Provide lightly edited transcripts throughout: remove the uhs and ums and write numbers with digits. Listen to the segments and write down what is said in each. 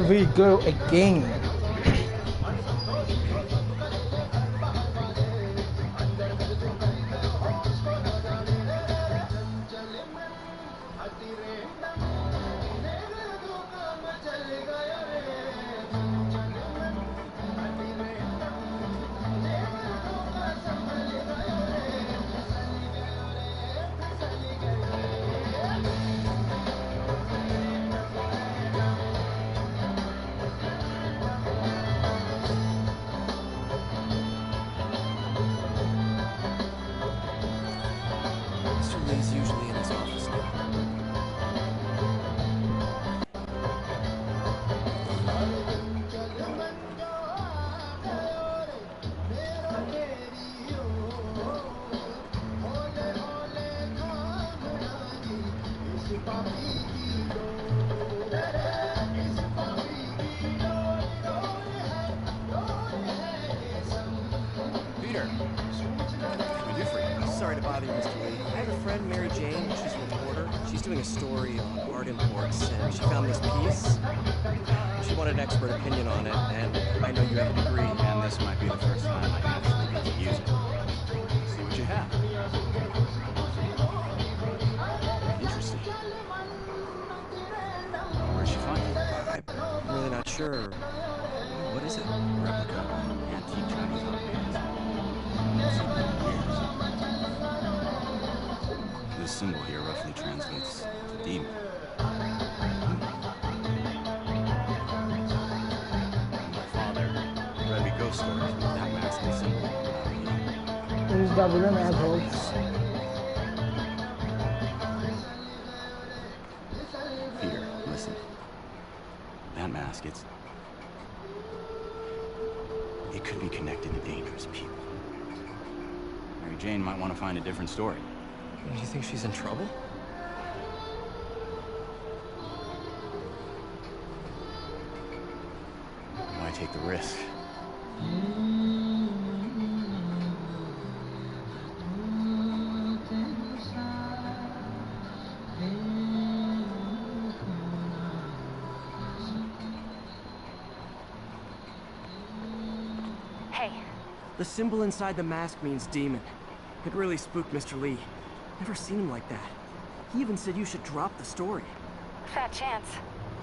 every girl again. Mr. Lee's usually in his office now. Peter, what can we do for you? Sorry to bother you, Mr. Lee. I have a friend, Mary Jane. She's a reporter. She's doing a story on art imports, and she found this piece. She wanted an expert opinion on it, and I know you have a degree, and this might be the first time I actually get to use it. See what you have. Interesting. Where'd she find it? I'm really not sure. What is it? Replica. Antique Chinese art piece. This symbol here roughly translates to demon. My father read me ghost stories with that mask and symbol. Who's the villain, assholes? Peter, listen. That mask, it could be connected to dangerous people. Mary Jane might want to find a different story. Do you think she's in trouble? Why take the risk? Hey. The symbol inside the mask means demon. It really spooked Mr. Lee. Never seen him like that. He even said you should drop the story. Fat chance.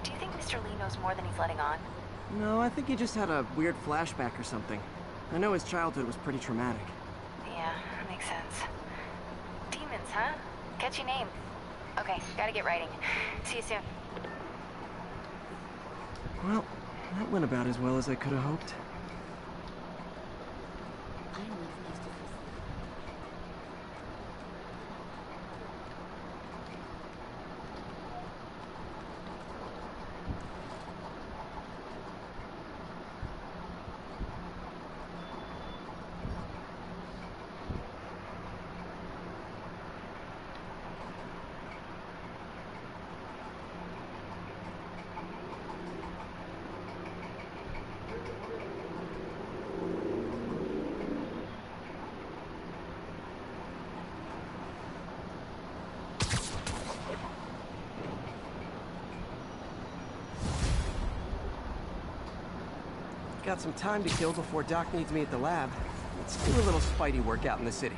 Do you think Mr. Lee knows more than he's letting on? No, I think he just had a weird flashback or something. I know his childhood was pretty traumatic. Yeah, makes sense. Demons, huh? Catchy name. Okay, gotta get writing. See you soon. Well, that went about as well as I could have hoped. Got some time to kill before Doc needs me at the lab. Let's do a little Spidey work out in the city.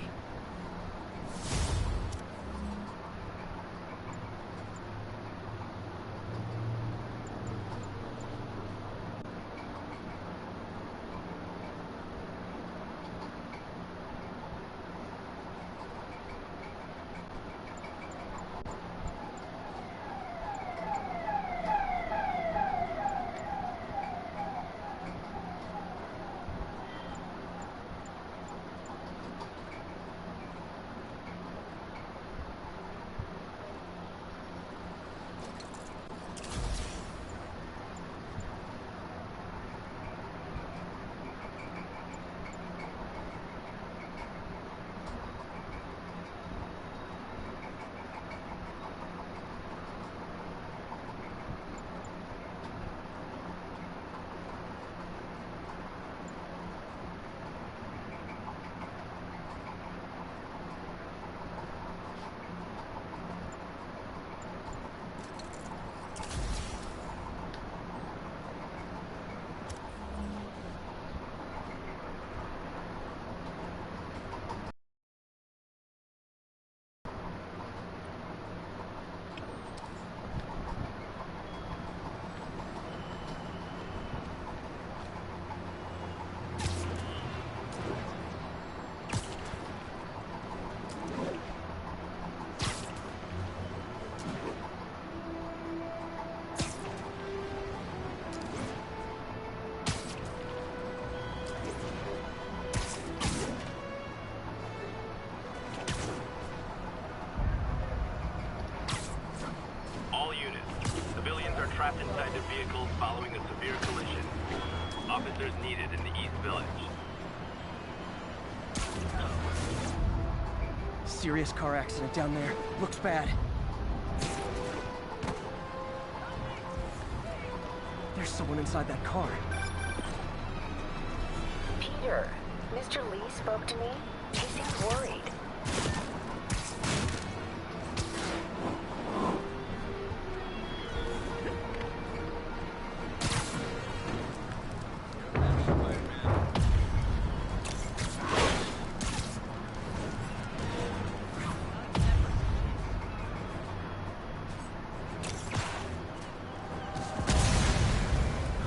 vehicles following a severe collision. Officers needed in the East Village. Serious car accident down there. Looks bad. There's someone inside that car. Peter, Mr. Lee spoke to me. He seemed worried.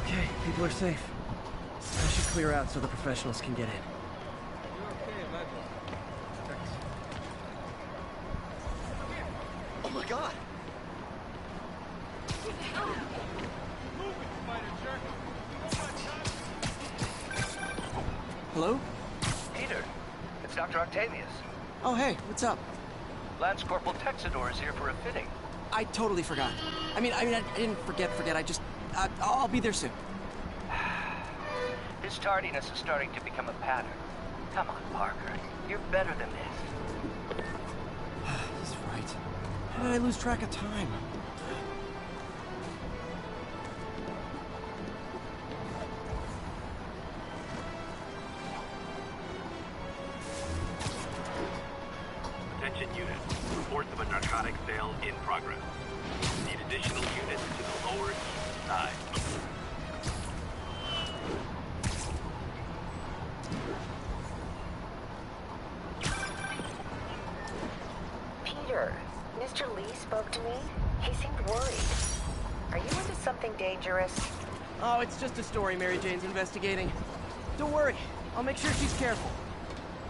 Okay, people are safe. I should clear out so the professionals can get in. Oh my god! Hello? Peter, it's Dr. Octavius. Oh hey, what's up? Lance Corporal Texador is here for a fitting. I totally forgot. I didn't forget. I just... I'll be there soon. His tardiness is starting to become a pattern. Come on, Parker. You're better than this. He's right. How did I lose track of time? Attention units. Reports of a narcotic sale in progress. Need additional units to the lower east side. Peter, Mr. Lee spoke to me. He seemed worried. Are you into something dangerous? Oh, it's just a story Mary Jane's investigating. Don't worry. I'll make sure she's careful.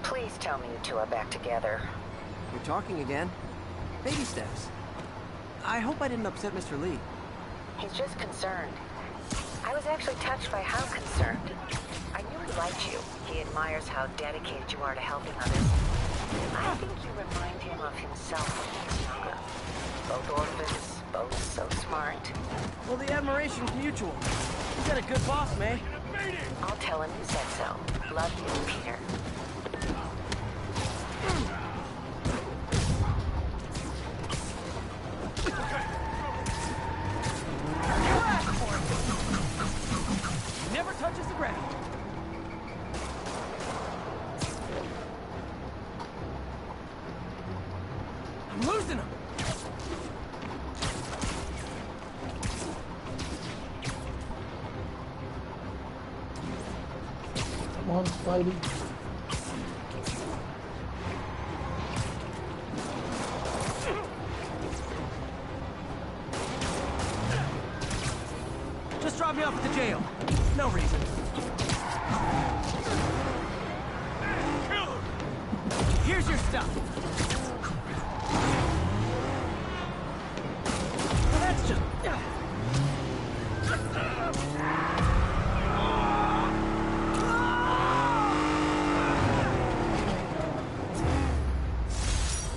Please tell me you two are back together. You're talking again. Baby steps. I hope I didn't upset Mr. Lee. He's just concerned. I was actually touched by how concerned. I knew he liked you. He admires how dedicated you are to helping others. I think you remind him of himself when he was younger. Both orphans, both so smart. Well, the admiration's mutual. You got a good boss, May. I'll tell him you said so. Love you, Peter. Never touches the ground. I'm losing him. Come on, Spidey. Just drop me off at the jail. No reason. Here's your stuff. Well, that's just...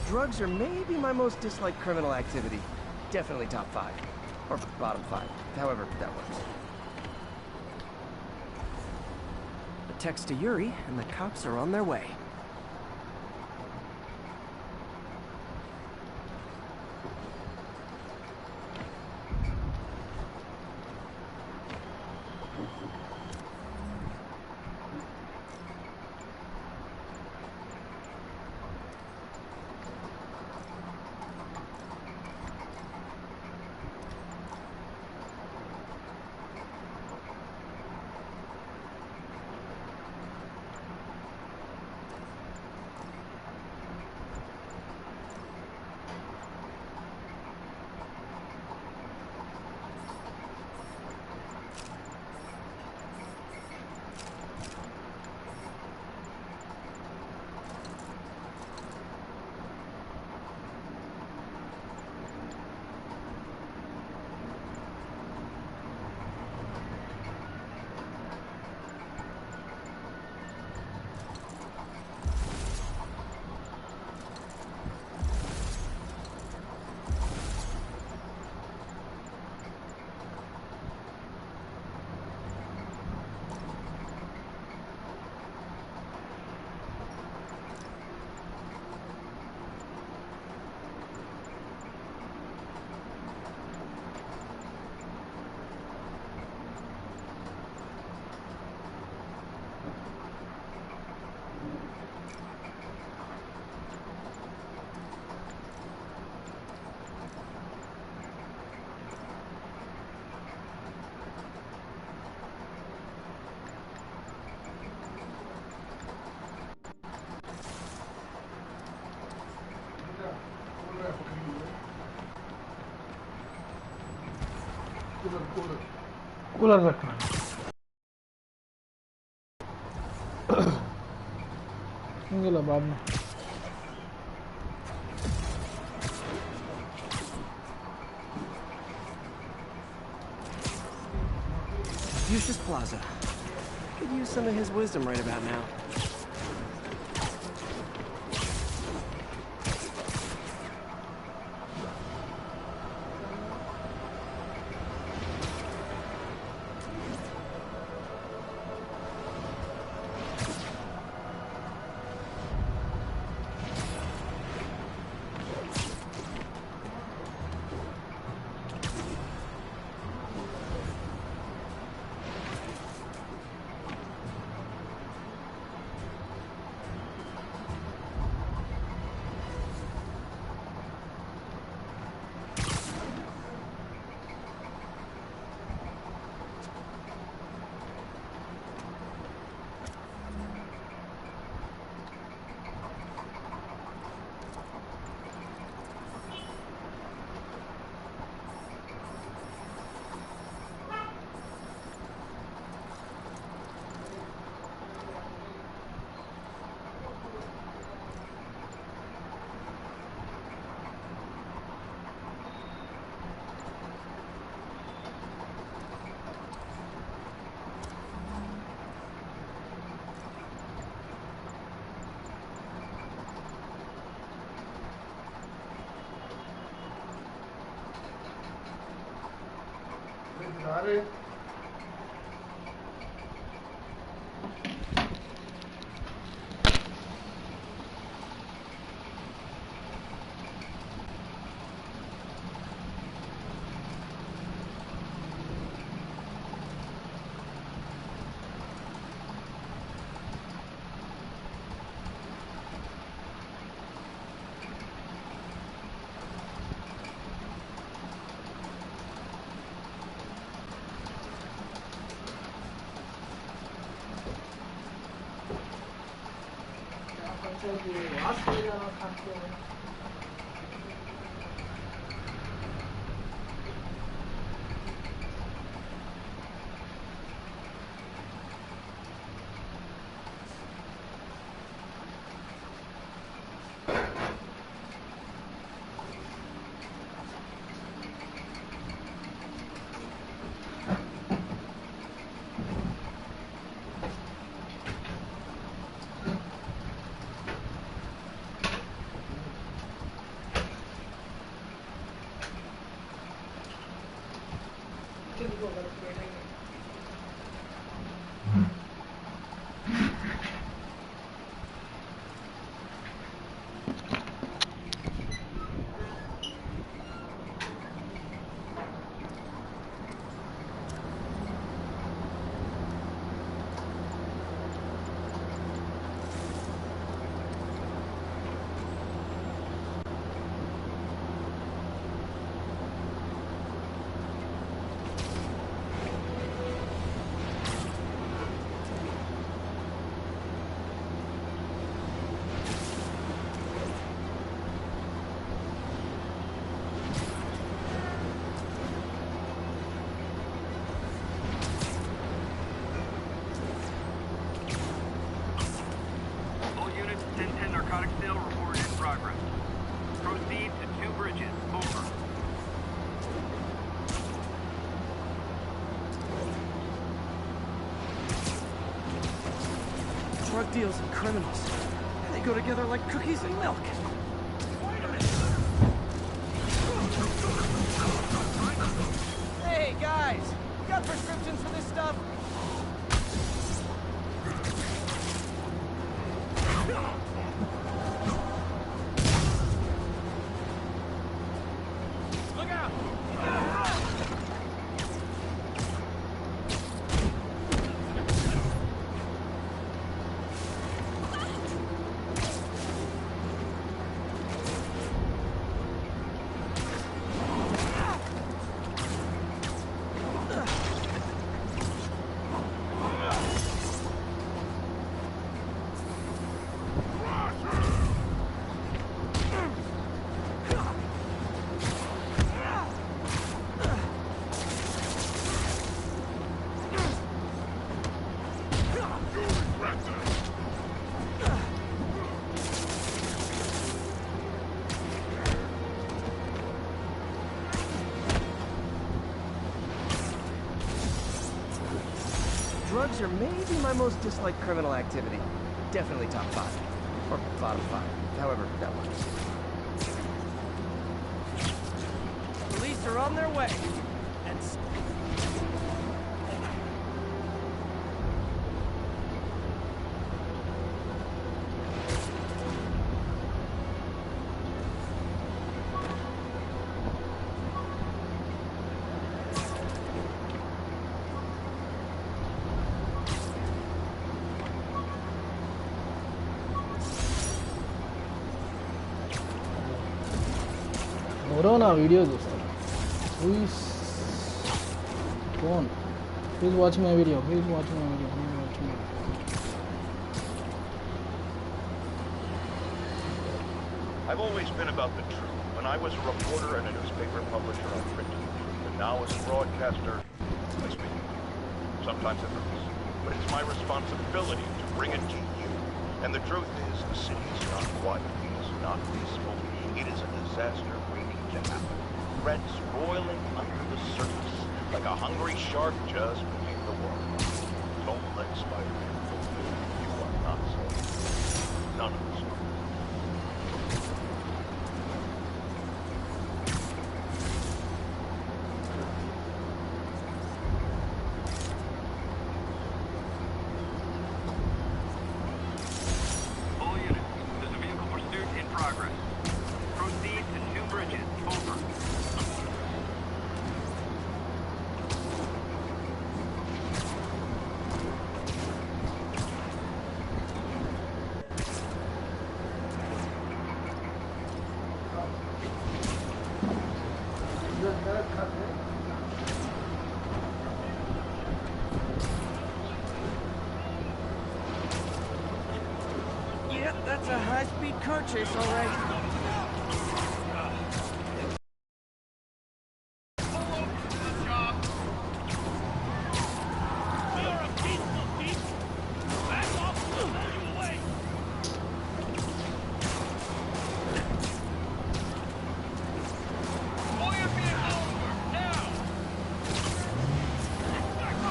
Drugs are maybe my most disliked criminal activity. Definitely top 5. Or bottom 5. However that works. A text to Yuri, and the cops are on their way. Cooler रखना गेला बाद में Fuchsia's Plaza. Could use some of his wisdom right about now. Drug deals and criminals. They go together like cookies and milk. Hey, guys! You got prescriptions for this stuff? Look out! Drugs are maybe my most disliked criminal activity. Definitely top 5. Or bottom 5. However that works. Police are on their way. And... ఎవరో నా video చూస్తారు. Who is phone? Who is watching my video? Who is watching my video? Who is watching my video? I've always been about the truth. When I was a reporter and a newspaper publisher, I printed the truth. And now as a broadcaster, I speak the truth. Sometimes it hurts. But it's my responsibility to bring it to you. And the truth is, the city is not quiet. It is not peaceful. It is a disaster waiting to happen. Threats roiling under the surface, like a hungry shark just beneath the water. Don't let Spider-Man fool you. You are not safe. None of us are. All units, there's a vehicle pursuit in progress. Proceed to New Bridges. Over. Yep, that's a high-speed car chase, all right.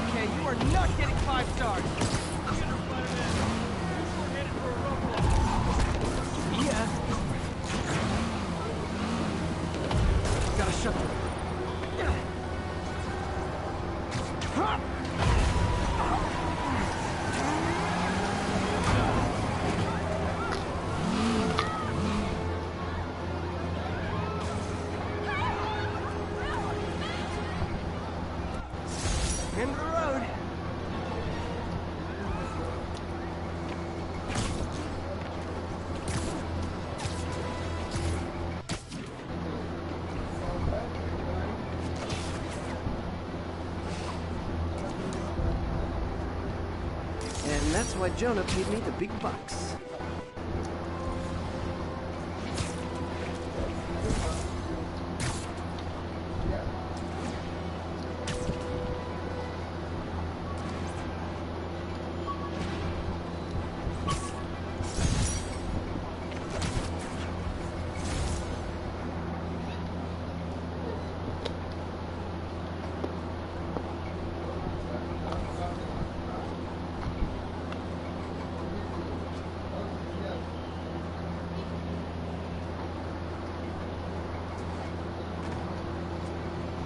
Okay, you are not getting 5 stars. Yeah. Gotta shut the... End of the road. And that's why Jonah paid me the big bucks.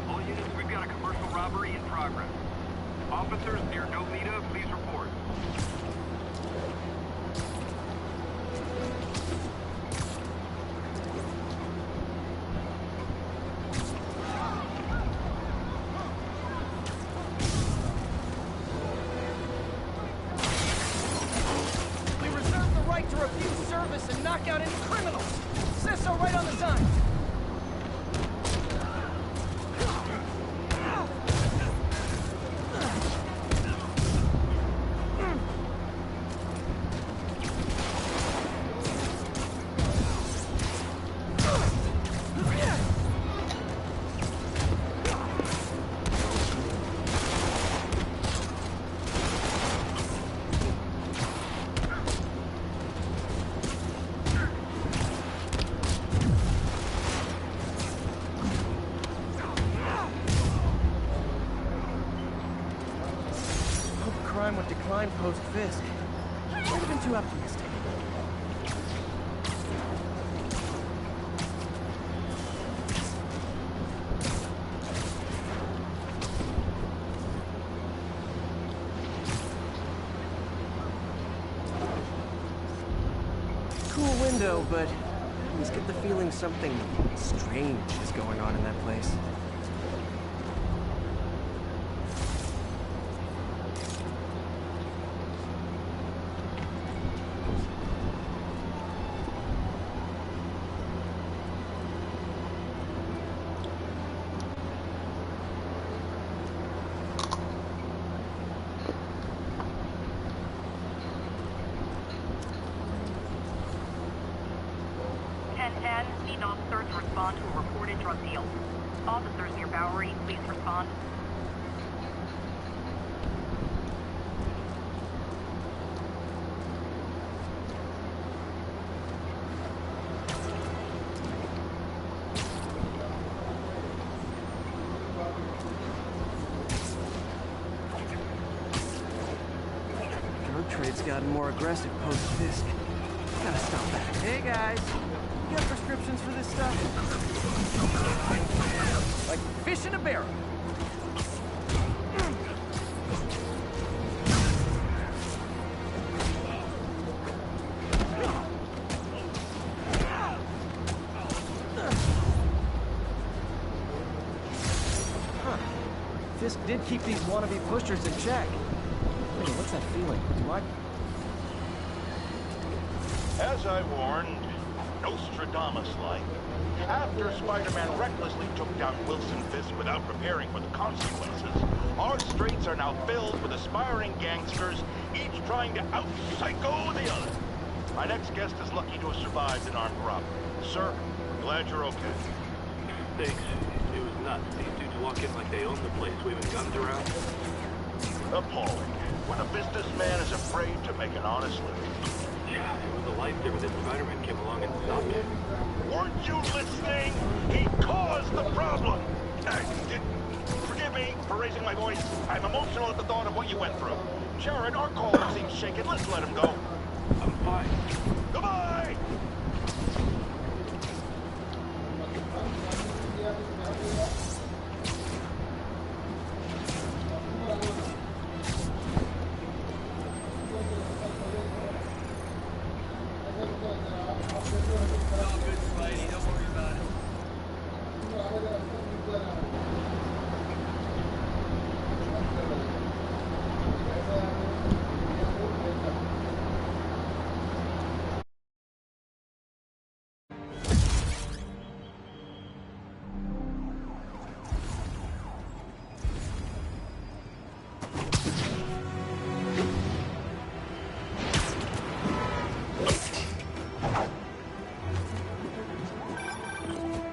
All units, we've got a commercial robbery in progress. Officers near Nolita, please report. We reserve the right to refuse service and knock out any criminals. Says so right on the sign. again post-Fisk. Might have been too optimistic. Cool window, but I always get the feeling something strange is going on in that place. Need officers to respond to a reported drug deal. Officers near Bowery, please respond. Drug trade's gotten more aggressive post-Fisk. Gotta stop that. Hey guys, you got prescriptions for this stuff? Like fish in a barrel. Huh. Fisk did keep these wannabe pushers in check. Wait, what's that feeling? Do I... As I warned, Nostradamus-like, after Spider-Man recklessly took down Wilson Fisk without preparing for the consequences, our streets are now filled with aspiring gangsters, each trying to out-psycho the other. My next guest is lucky to have survived an armed robbery. Sir, glad you're okay. Thanks. It was nuts. These dudes walk in like they own the place, waving guns around. Appalling. When a businessman is afraid to make an honest living. Yeah, it was a lifesaver that Spider-Man came along and stopped it. Weren't you listening? He caused the problem! Forgive me for raising my voice. I'm emotional at the thought of what you went through. Jared, our caller seems shaken. Let's let him go. I'm fine. Goodbye!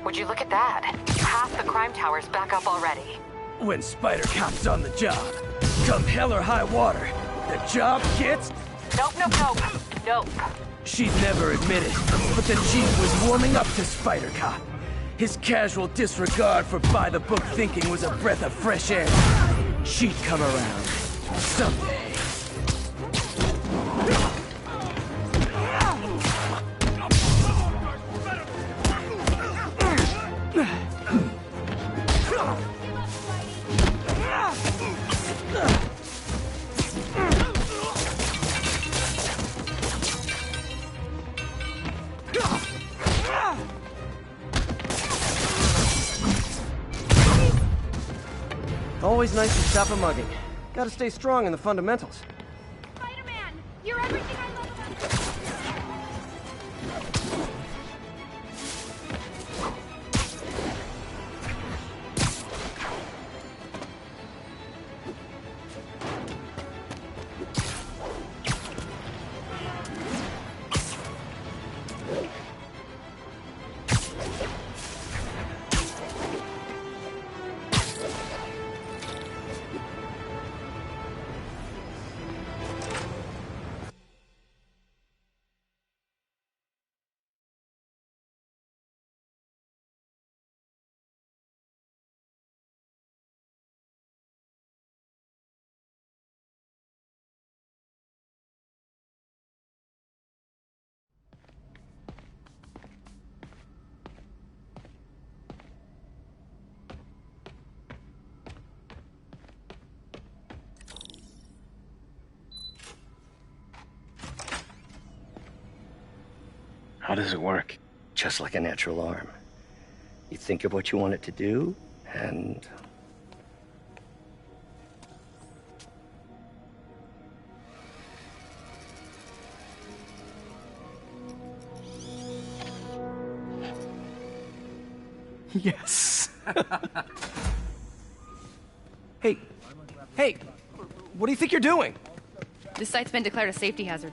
Would you look at that? Half the crime tower's back up already. When Spider-Cop's on the job, come hell or high water, the job gets... Nope, nope, nope. Nope. She'd never admit it, but the Chief was warming up to Spider-Cop. His casual disregard for by-the-book thinking was a breath of fresh air. She'd come around. Someday. Always nice to stop a mugging. Gotta stay strong in the fundamentals. Spider-Man, you're everything I love about How does it work? Just like a natural arm. You think of what you want it to do, and... Yes. Hey, what do you think you're doing? This site's been declared a safety hazard.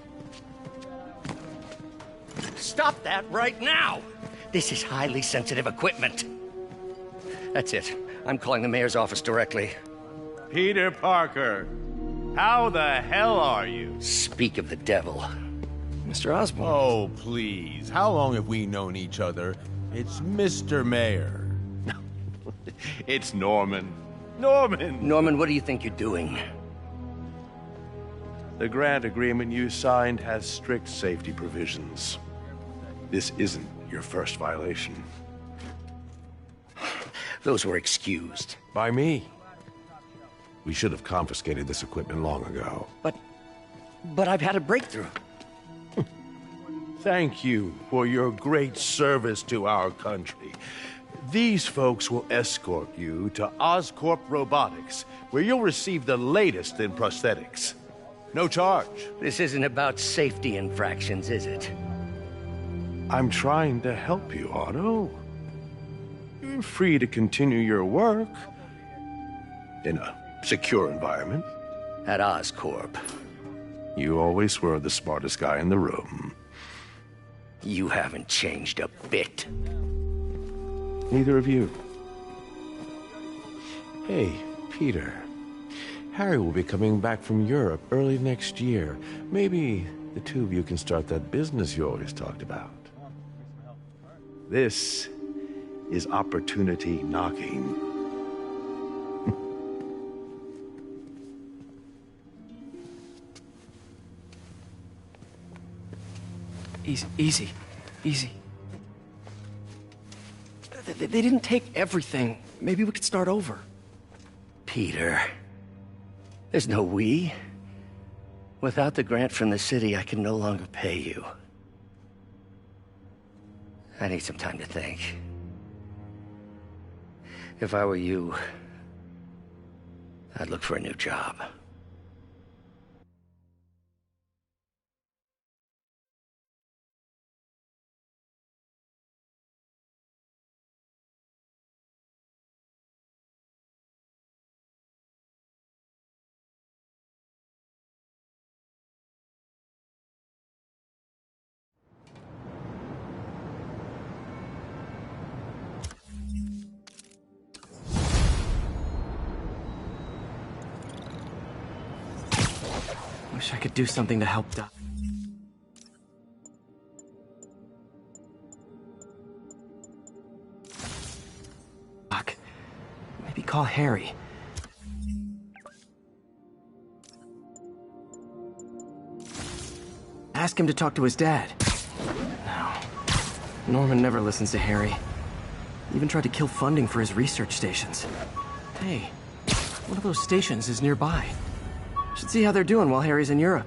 Stop that right now! This is highly sensitive equipment. That's it. I'm calling the mayor's office directly. Peter Parker, how the hell are you? Speak of the devil. Mr. Osborn. Oh, please. How long have we known each other? It's Mr. Mayor. It's Norman. Norman, what do you think you're doing? The grant agreement you signed has strict safety provisions. This isn't your first violation. Those were excused. By me. We should have confiscated this equipment long ago. But I've had a breakthrough. Thank you for your great service to our country. These folks will escort you to Oscorp Robotics, where you'll receive the latest in prosthetics. No charge. This isn't about safety infractions, is it? I'm trying to help you, Otto. You're free to continue your work in a secure environment. At Oscorp. You always were the smartest guy in the room. You haven't changed a bit. Neither of you. Hey, Peter. Harry will be coming back from Europe early next year. Maybe the two of you can start that business you always talked about. This is opportunity knocking. Easy. They didn't take everything. Maybe we could start over. Peter, there's no we. Without the grant from the city, I can no longer pay you. I need some time to think. If I were you, I'd look for a new job. Wish I could do something to help Doc. Maybe call Harry. Ask him to talk to his dad. No. Norman never listens to Harry. Even tried to kill funding for his research stations. Hey, one of those stations is nearby. Should see how they're doing while Harry's in Europe.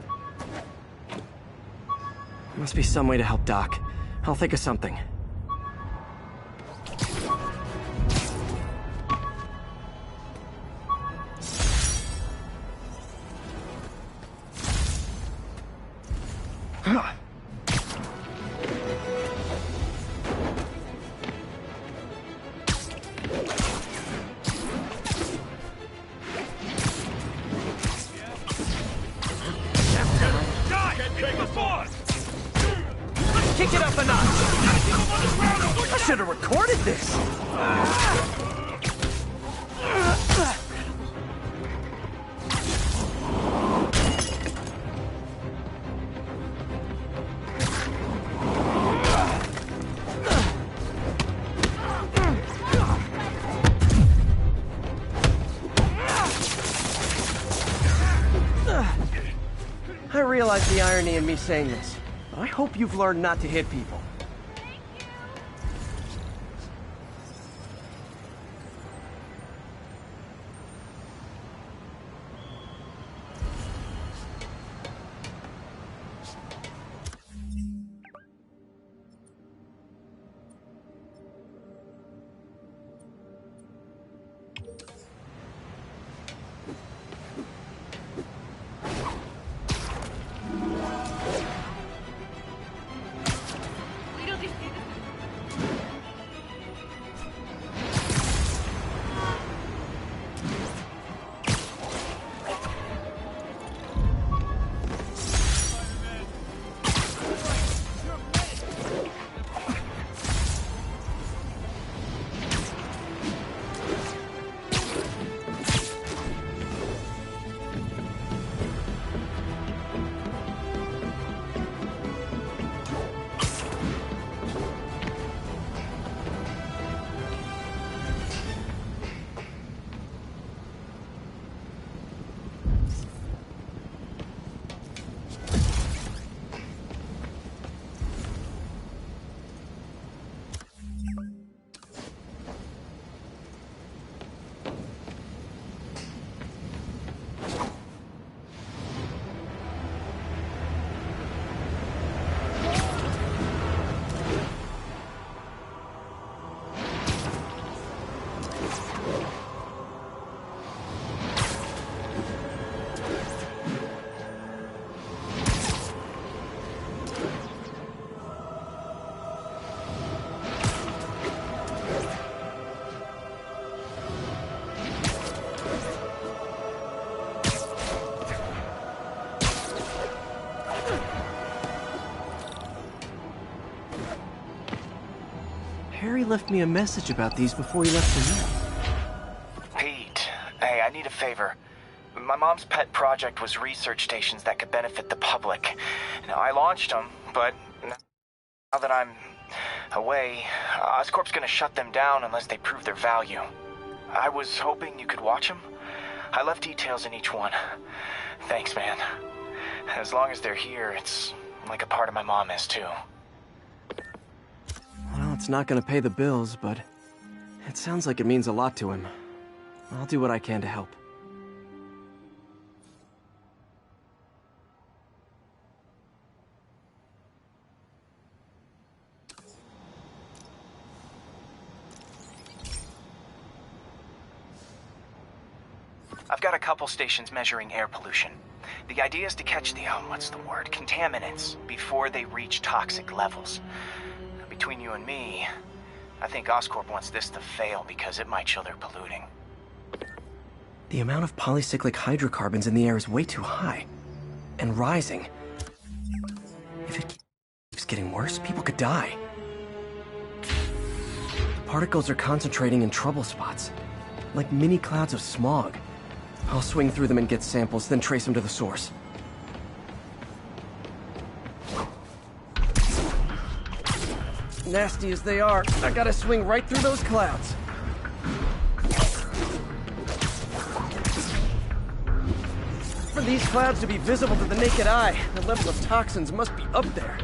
Must be some way to help Doc. I'll think of something. Kick it up a notch! I should have recorded this! I realize the irony in me saying this. I hope you've learned not to hit people. Harry left me a message about these before he left for you. Pete, hey, I need a favor. My mom's pet project was research stations that could benefit the public. Now, I launched them, but now that I'm away, Oscorp's gonna shut them down unless they prove their value. I was hoping you could watch them. I left details in each one. Thanks, man. As long as they're here, it's like a part of my mom is, too. Well, it's not gonna pay the bills, but it sounds like it means a lot to him. I'll do what I can to help. I've got a couple stations measuring air pollution. The idea is to catch the, contaminants before they reach toxic levels. Between you and me, I think Oscorp wants this to fail because it might show they're polluting. The amount of polycyclic hydrocarbons in the air is way too high. And rising. If it keeps getting worse, people could die. The particles are concentrating in trouble spots, like mini clouds of smog. I'll swing through them and get samples, then trace them to the source. Nasty as they are, I gotta swing right through those clouds. For these clouds to be visible to the naked eye, the level of toxins must be up there.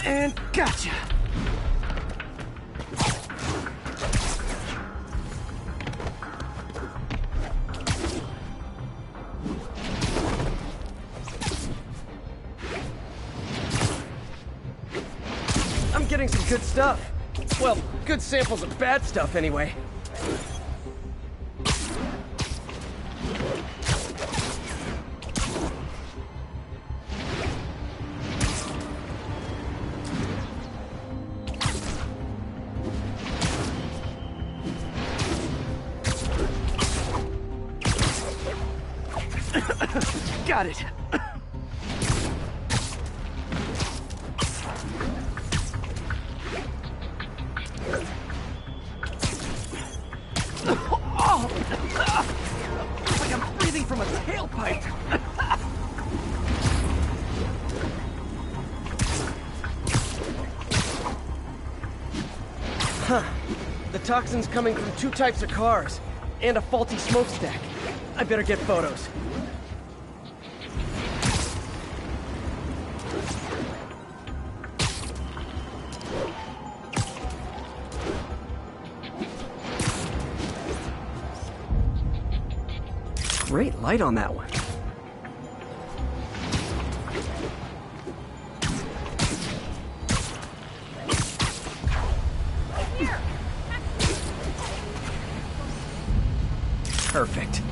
And gotcha! I'm getting some good stuff. Well, good samples of bad stuff anyway. Got it. Oh! It's like I'm breathing from a tailpipe. Huh. The toxin's coming from two types of cars and a faulty smokestack. I better get photos. Great light on that one. Perfect.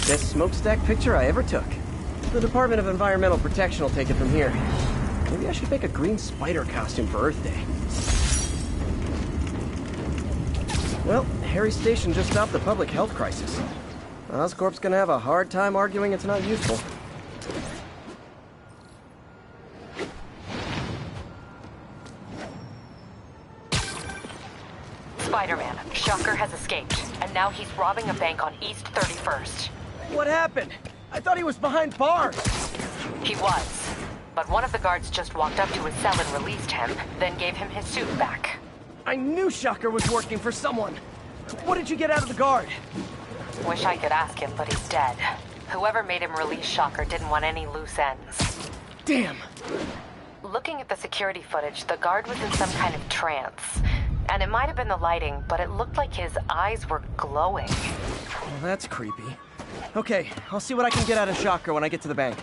Best smokestack picture I ever took. The Department of Environmental Protection will take it from here. Maybe I should make a green spider costume for Earth Day. Well, Harry Station just stopped the public health crisis. Oscorp's gonna have a hard time arguing it's not useful. Spider-Man, Shocker has escaped, and now he's robbing a bank on East 31st. What happened? I thought he was behind bars. He was, but one of the guards just walked up to his cell and released him, then gave him his suit back. I knew Shocker was working for someone. What did you get out of the guard? Wish I could ask him, but he's dead. Whoever made him release Shocker didn't want any loose ends. Damn. Looking at the security footage, the guard was in some kind of trance. And it might have been the lighting, but it looked like his eyes were glowing. Well, that's creepy. Okay, I'll see what I can get out of Shocker when I get to the bank.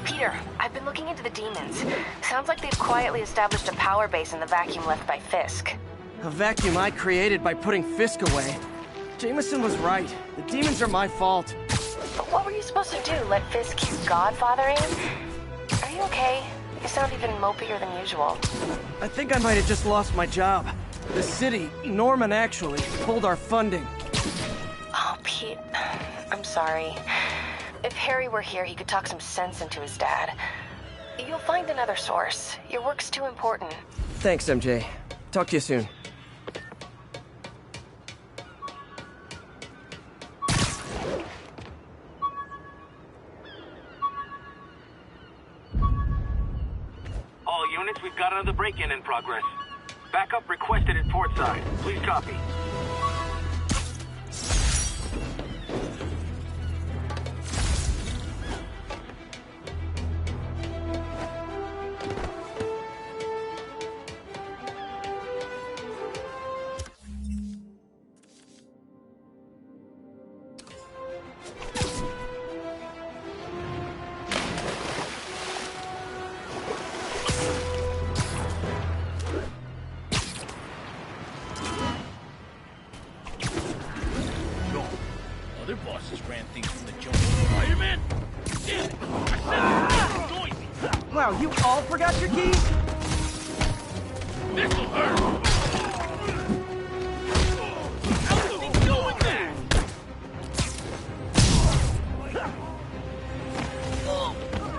Peter, I've been looking into the demons. Sounds like they've quietly established a power base in the vacuum left by Fisk. A vacuum I created by putting Fisk away. Jameson was right. The demons are my fault. But what were you supposed to do? Let Fisk keep godfathering? Are you okay? You sound even mopier than usual. I think I might have just lost my job. The city, Norman actually, pulled our funding. Oh, Pete. I'm sorry. If Harry were here, he could talk some sense into his dad. You'll find another source. Your work's too important. Thanks, MJ. Talk to you soon. All units, we've got another break-in in progress. Backup requested at portside. Please copy. Other bosses ran things from the jungle. Spider-Man? Damn it! I said noisy! Wow, you all forgot your keys? This'll hurt! How is he doing that?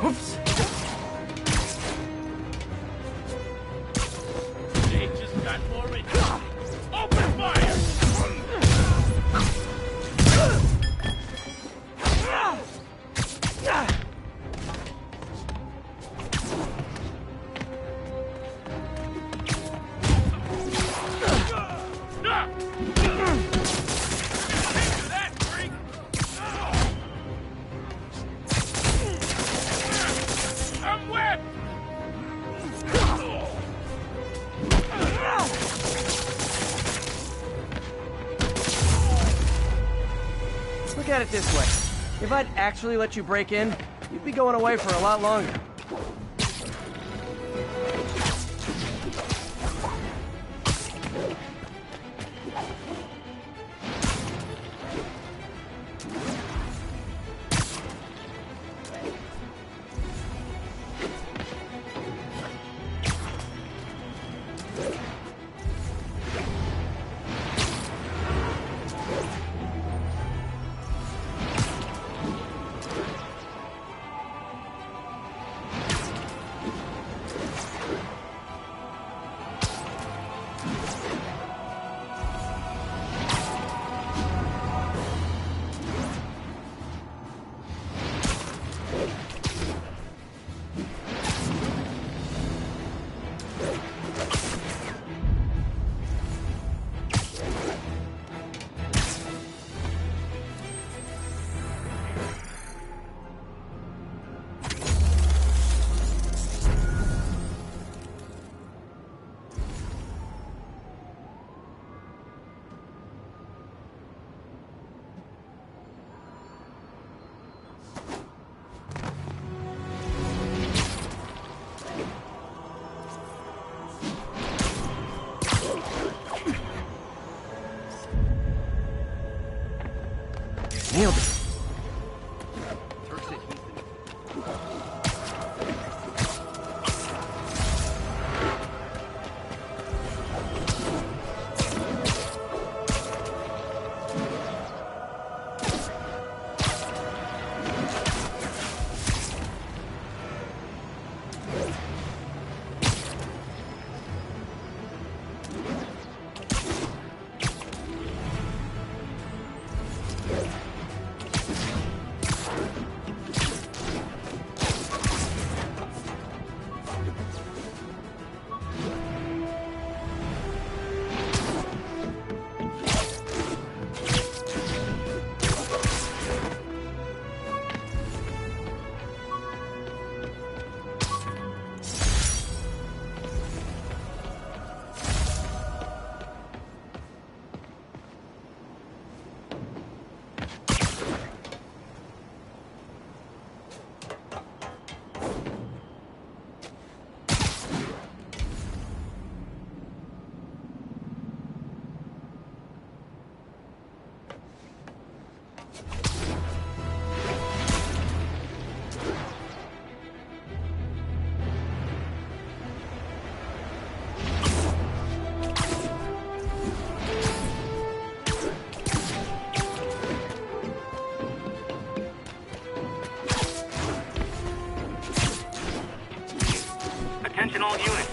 Oops. They just got more interesting. Open fire! I'm wet! Look at it this way. If I'd actually let you break in, you'd be going away for a lot longer. Nailed it. Attention all units.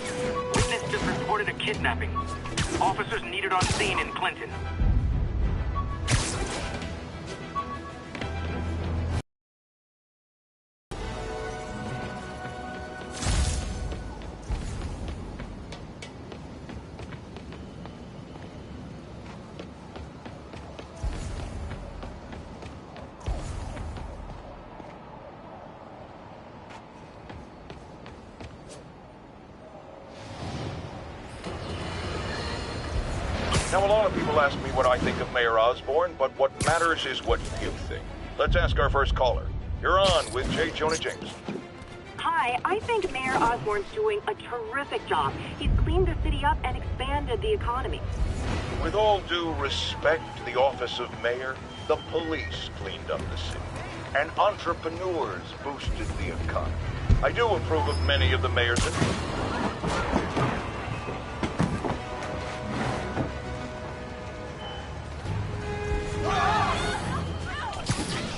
Witness just reported a kidnapping. Officers needed on scene in Clinton. Now, a lot of people ask me what I think of Mayor Osborn, but what matters is what you think. Let's ask our first caller. You're on with J. Jonah James. Hi, I think Mayor Osborn's doing a terrific job. He's cleaned the city up and expanded the economy. With all due respect to the office of mayor, the police cleaned up the city, and entrepreneurs boosted the economy. I do approve of many of the mayor's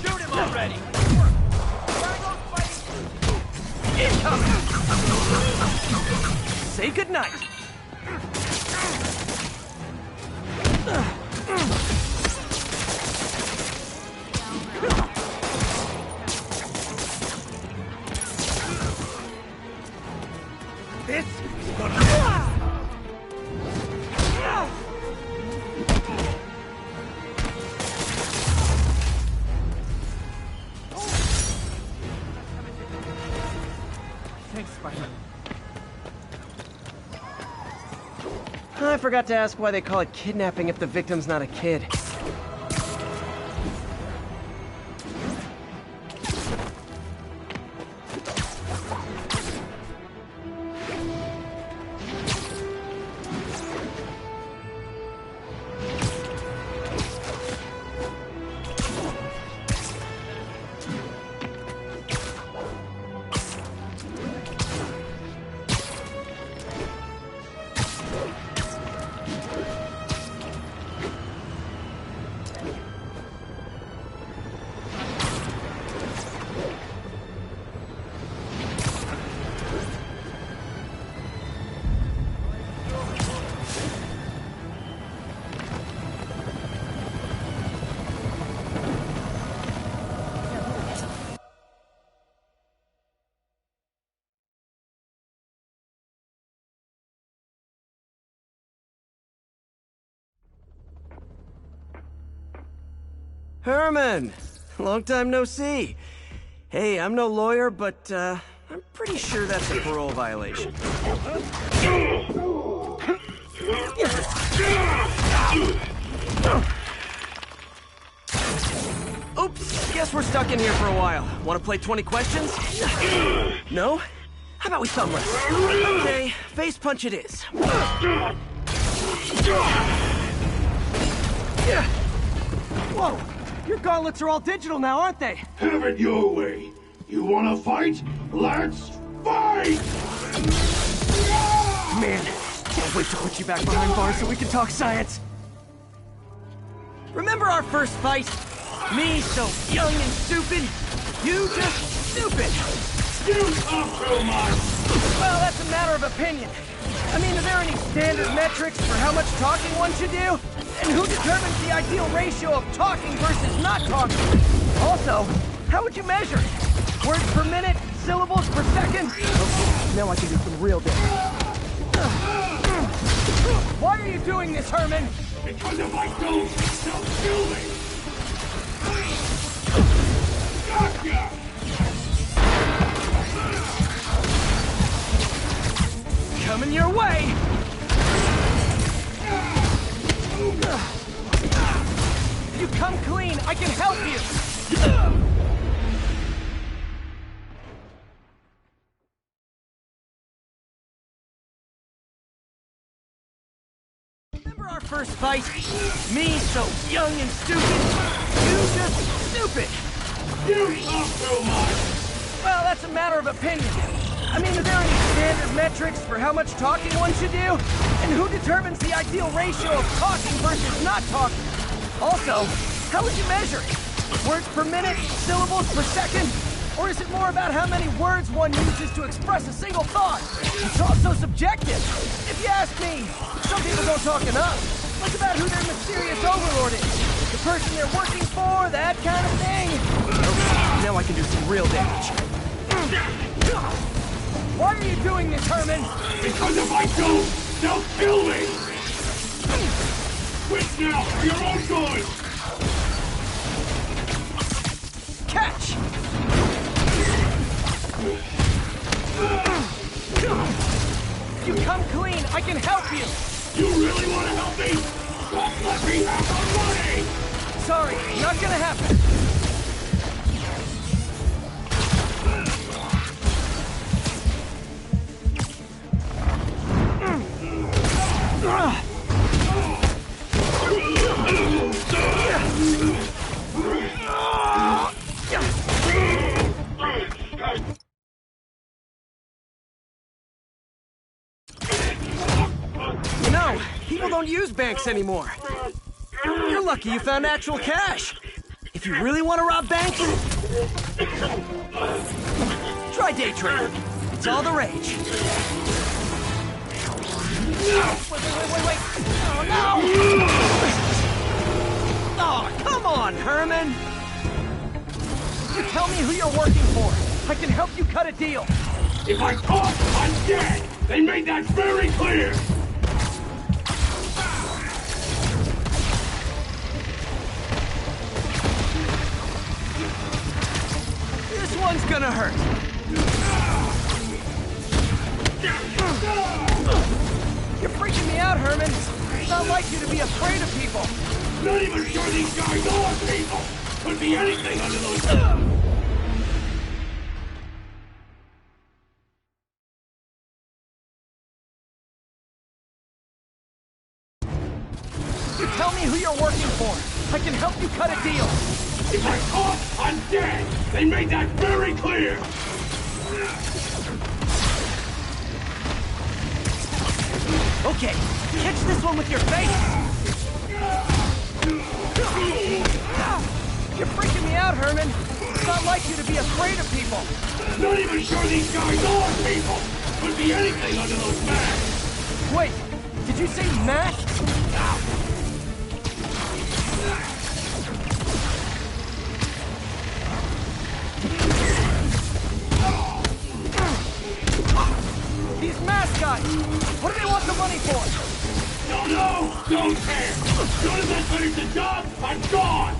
Shoot him already! Say goodnight. This is gonna... Thanks, Spiderman. I forgot to ask why they call it kidnapping if the victim's not a kid. Herman! Long time no see. Hey, I'm no lawyer, but, I'm pretty sure that's a parole violation. Oops, guess we're stuck in here for a while. Want to play 20 questions? No? How about we thumb wrestle? Okay, face punch it is. Whoa! Your gauntlets are all digital now, aren't they? Have it your way. You wanna fight? Let's fight! Man, can't wait to put you back behind bars so we can talk science. Remember our first fight? Me so young and stupid, you just stupid. You talk too much! Well, that's a matter of opinion. I mean, are there any standard metrics for how much talking one should do? And who determines the ideal ratio of talking versus not talking? Also, how would you measure it? Words per minute? Syllables per second? Okay, now I can do some real damage. Why are you doing this, Herman? Because if I don't, they'll kill me! Gotcha! Coming your way! If you come clean, I can help you! Remember our first fight? Me so young and stupid, you just stupid! You talk too much! Well, that's a matter of opinion. I mean, are there any standard metrics for how much talking one should do? And who determines the ideal ratio of talking versus not talking? Also, how would you measure it? Words per minute? Syllables per second? Or is it more about how many words one uses to express a single thought? It's also subjective. If you ask me, some people don't talk enough. It's about who their mysterious overlord is. The person they're working for, that kind of thing. Okay, now I can do some real damage. Why are you doing this, Herman? Because if I don't, they'll kill me! Quit now, for your own good! Catch! If you come clean, I can help you! You really want to help me? Just let me have the money! Sorry, not gonna happen. You know, people don't use banks anymore. You're lucky you found actual cash. If you really want to rob banks, try day trading. It's all the rage. Wait. Oh, no! Oh, come on, Herman! You tell me who you're working for. I can help you cut a deal. If I talk, I'm dead! They made that very clear! This one's gonna hurt. You're freaking me out, Herman. It's not like you to be afraid of people. Not even sure these guys are people! Could be anything under those... You tell me who you're working for. I can help you cut a deal. If I talk, I'm dead! They made that very clear! Okay, catch this one with your face! You're freaking me out, Herman. It's not like you to be afraid of people. Not even sure these guys are people! Could be anything under those masks! Wait, did you say masks? These mask guys! What do they want the money for? Don't know! Don't care! As soon as I finish the job, I'm gone!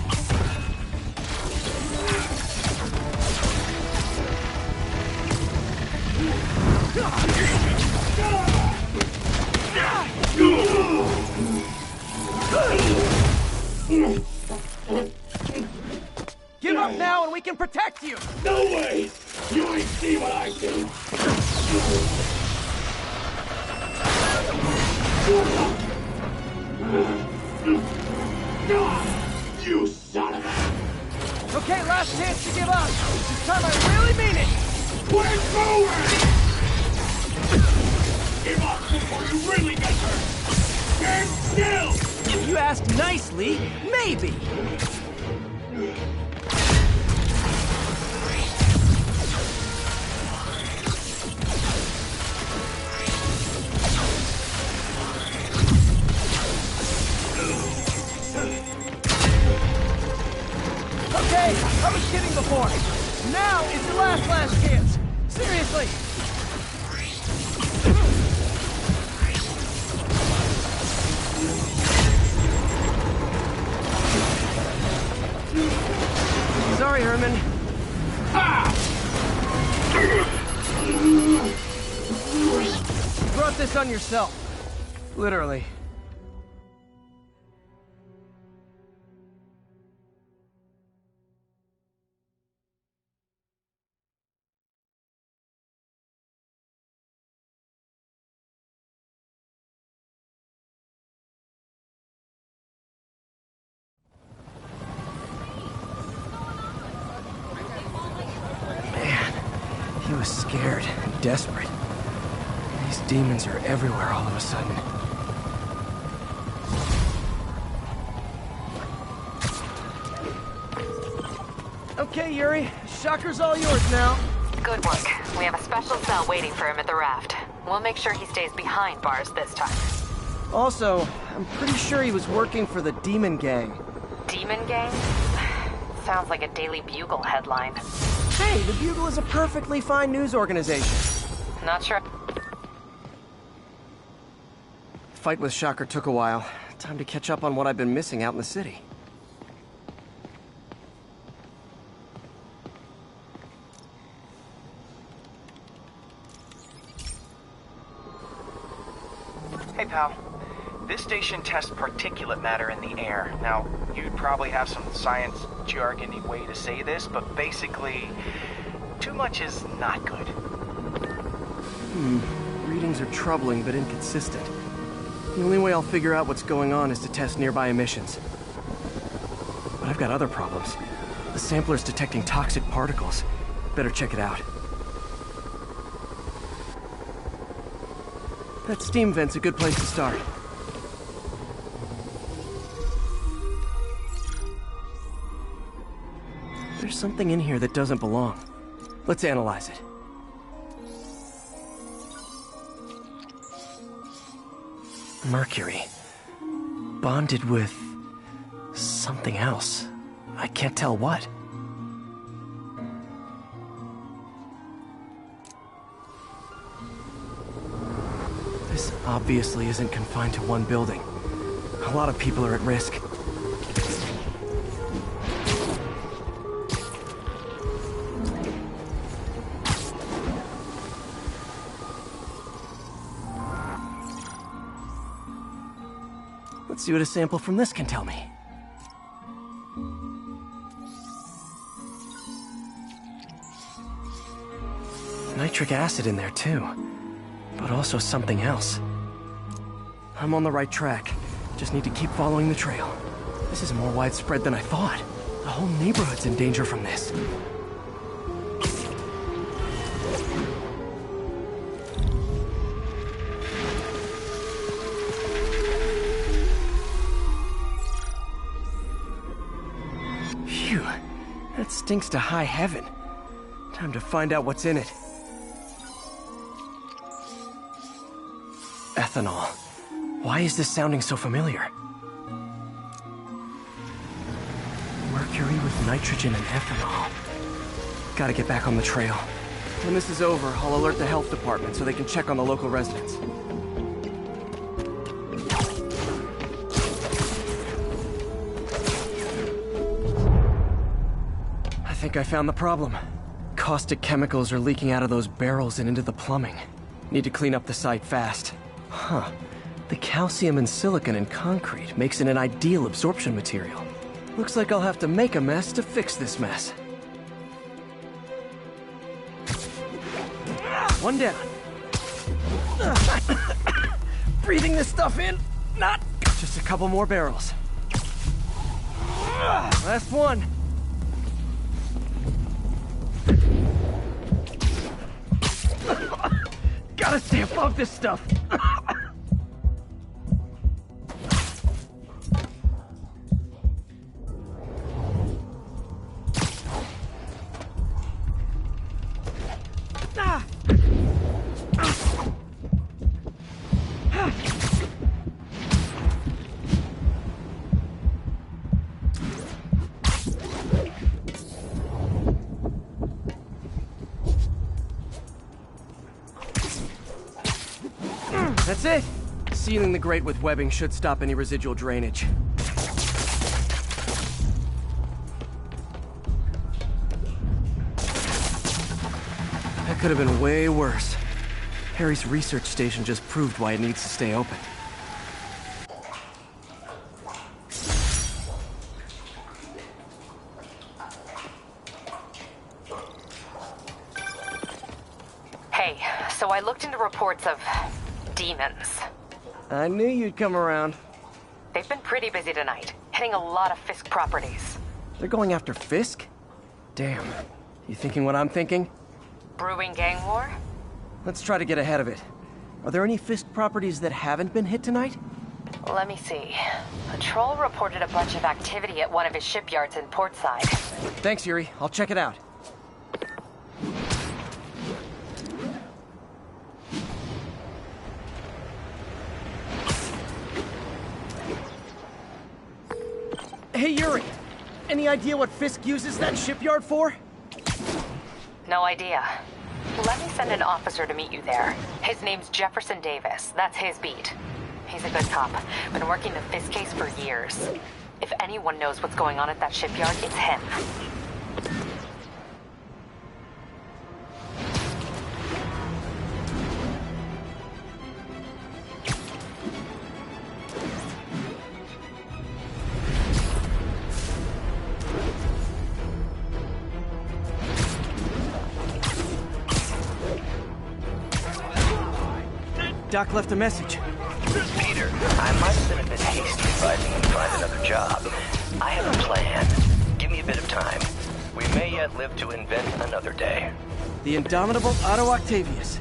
Give up now and we can protect you! No way! You ain't see what I do! You son of a... time I really mean it! We're going! Give up before you really get hurt! Stand still! If you ask nicely, maybe! Okay, I was kidding before. Now is your last chance. Seriously. Sorry, Herman. You brought this on yourself. Literally. He was scared and desperate. These demons are everywhere all of a sudden. Okay, Yuri. Shocker's all yours now. Good work. We have a special cell waiting for him at the raft. We'll make sure he stays behind bars this time. Also, I'm pretty sure he was working for the Demon Gang. Demon Gang? Sounds like a Daily Bugle headline. Hey, the Bugle is a perfectly fine news organization. Not sure. Fight with Shocker took a while. Time to catch up on what I've been missing out in the city. Hey, pal. This station tests particulate matter in the air. Now, you'd probably have some science jargony way to say this, but basically, too much is not good. Readings are troubling but inconsistent. The only way I'll figure out what's going on is to test nearby emissions. But I've got other problems. The sampler's detecting toxic particles. Better check it out. That steam vent's a good place to start. There's something in here that doesn't belong. Let's analyze it. Mercury. Bonded with something else. I can't tell what. This obviously isn't confined to one building. A lot of people are at risk. Let's see what a sample from this can tell me. Nitric acid in there too, but also something else. I'm on the right track. Just need to keep following the trail. This is more widespread than I thought. The whole neighborhood's in danger from this. Phew, that stinks to high heaven. Time to find out what's in it. Ethanol. Why is this sounding so familiar? Mercury with nitrogen and ethanol. Gotta get back on the trail. When this is over, I'll alert the health department so they can check on the local residents. I think I found the problem. Caustic chemicals are leaking out of those barrels and into the plumbing. Need to clean up the site fast. Huh. The calcium and silicon in concrete makes it an ideal absorption material. Looks like I'll have to make a mess to fix this mess. One down. Breathing this stuff in, not... Just a couple more barrels. Last one. Gotta stay above this stuff. That's it. Sealing the grate with webbing should stop any residual drainage. That could have been way worse. Harry's research station just proved why it needs to stay open. Hey, so I looked into reports of demons. I knew you'd come around. They've been pretty busy tonight, hitting a lot of Fisk properties. They're going after Fisk? Damn. You thinking what I'm thinking? Brewing gang war? Let's try to get ahead of it. Are there any Fisk properties that haven't been hit tonight? Let me see. Patrol reported a bunch of activity at one of his shipyards in Portside. Thanks, Yuri. I'll check it out. Hey, Yuri! Any idea what Fisk uses that shipyard for? No idea. Let me send an officer to meet you there. His name's Jefferson Davis. That's his beat. He's a good cop. Been working the Fisk case for years. If anyone knows what's going on at that shipyard, it's him. Doc left a message. Peter, I might have been a bit hasty advising you to find another job. I have a plan. Give me a bit of time. We may yet live to invent another day. The indomitable Otto Octavius.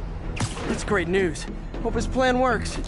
That's great news. Hope his plan works.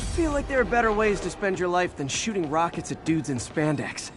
I feel like there are better ways to spend your life than shooting rockets at dudes in spandex.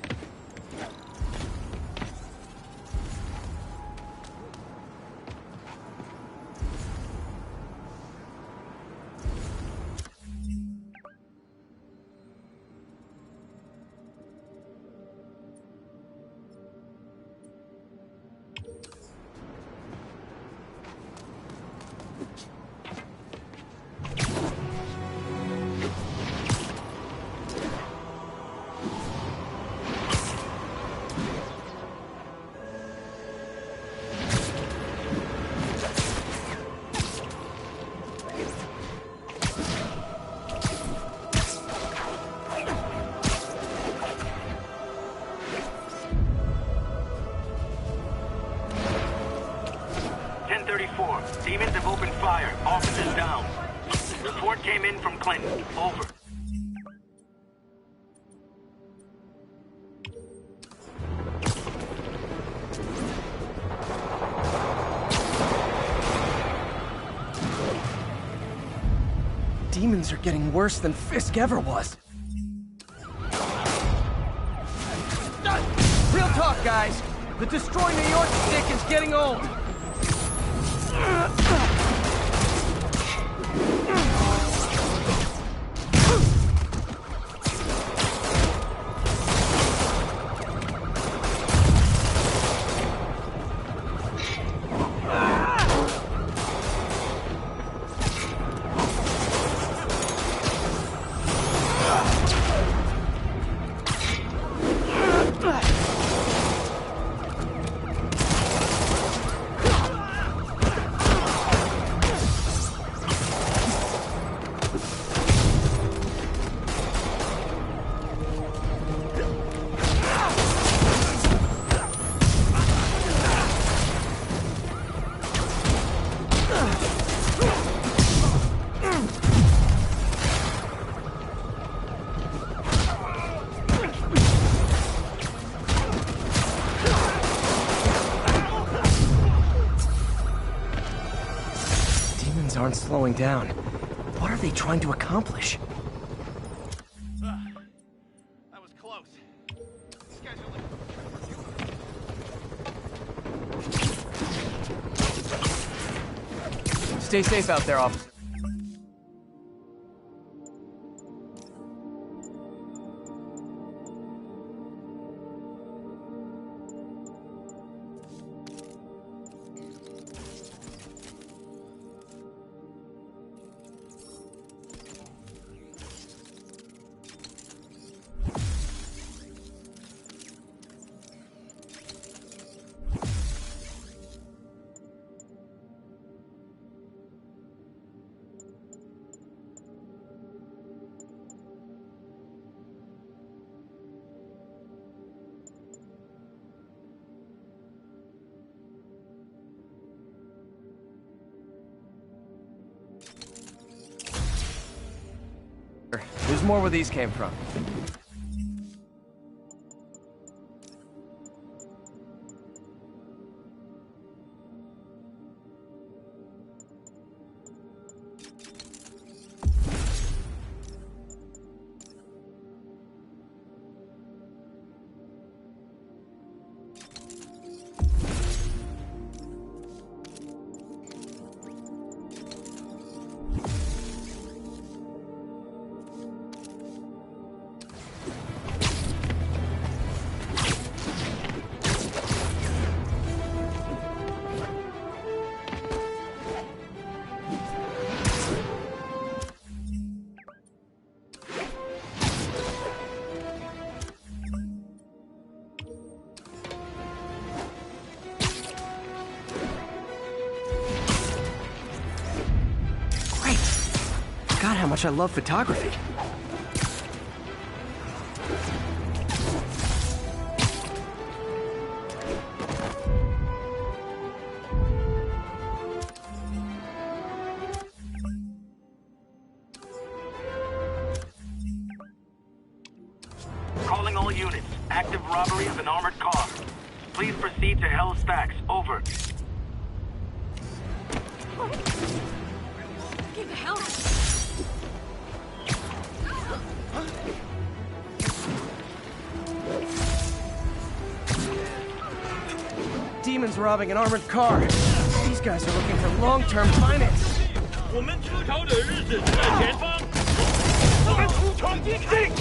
is down. Report came in from Clinton. Over. Demons are getting worse than Fisk ever was. Real talk, guys. The Destroy New York stick is getting old. Aren't slowing down. What are they trying to accomplish? That was close. Stay safe out there, officer. There's more where these came from. God, how much I love photography. Calling all units. Active robbery of an armored car. Please proceed to Hell's Stacks. Over. What the hell? Demons robbing an armored car. These guys are looking for long-term finance. 我们出逃的日子在前方，我们出闯敌开！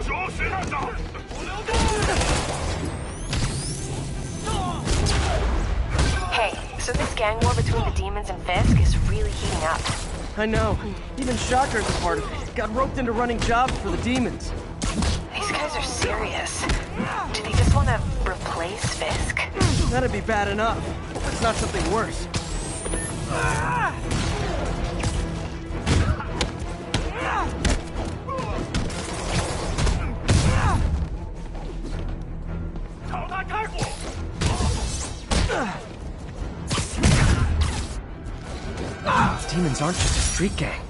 Hey, so this gang war between the demons and Fisk is really heating up. I know. Even Shocker's a part of it. Got roped into running jobs for the demons. These guys are serious. Do they just want to replace Fisk? That'd be bad enough. Hope it's not something worse. These demons aren't just a street gang.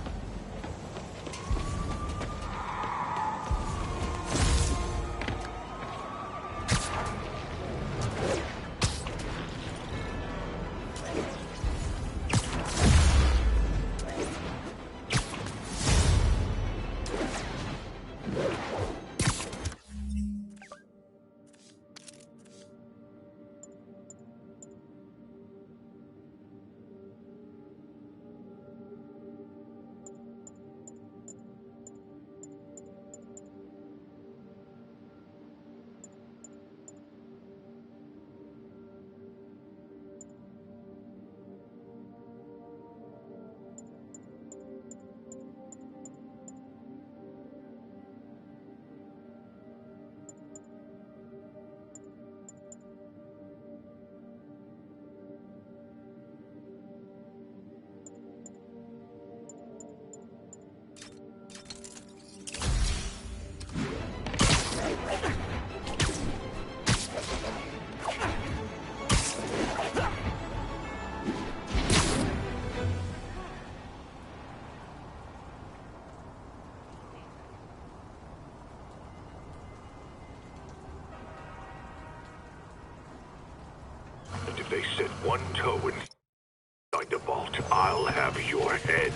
And if they set one toe inside the vault, I'll have your head.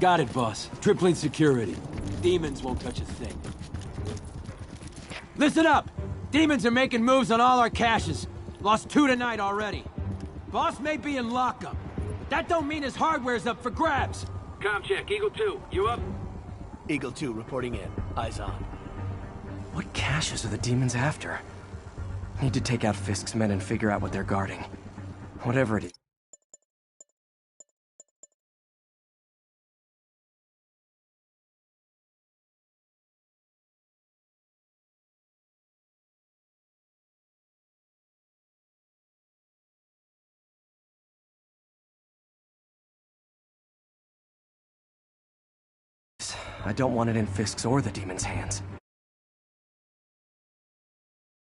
Got it, boss. Tripling security. Demons won't touch a thing. Listen up! Demons are making moves on all our caches. Lost 2 tonight already. Boss may be in lockup, but that don't mean his hardware's up for grabs. Com check, Eagle 2, you up? Eagle 2 reporting in. Eyes on. What caches are the demons after? Need to take out Fisk's men and figure out what they're guarding. Whatever it is. I don't want it in Fisk's or the demons' hands.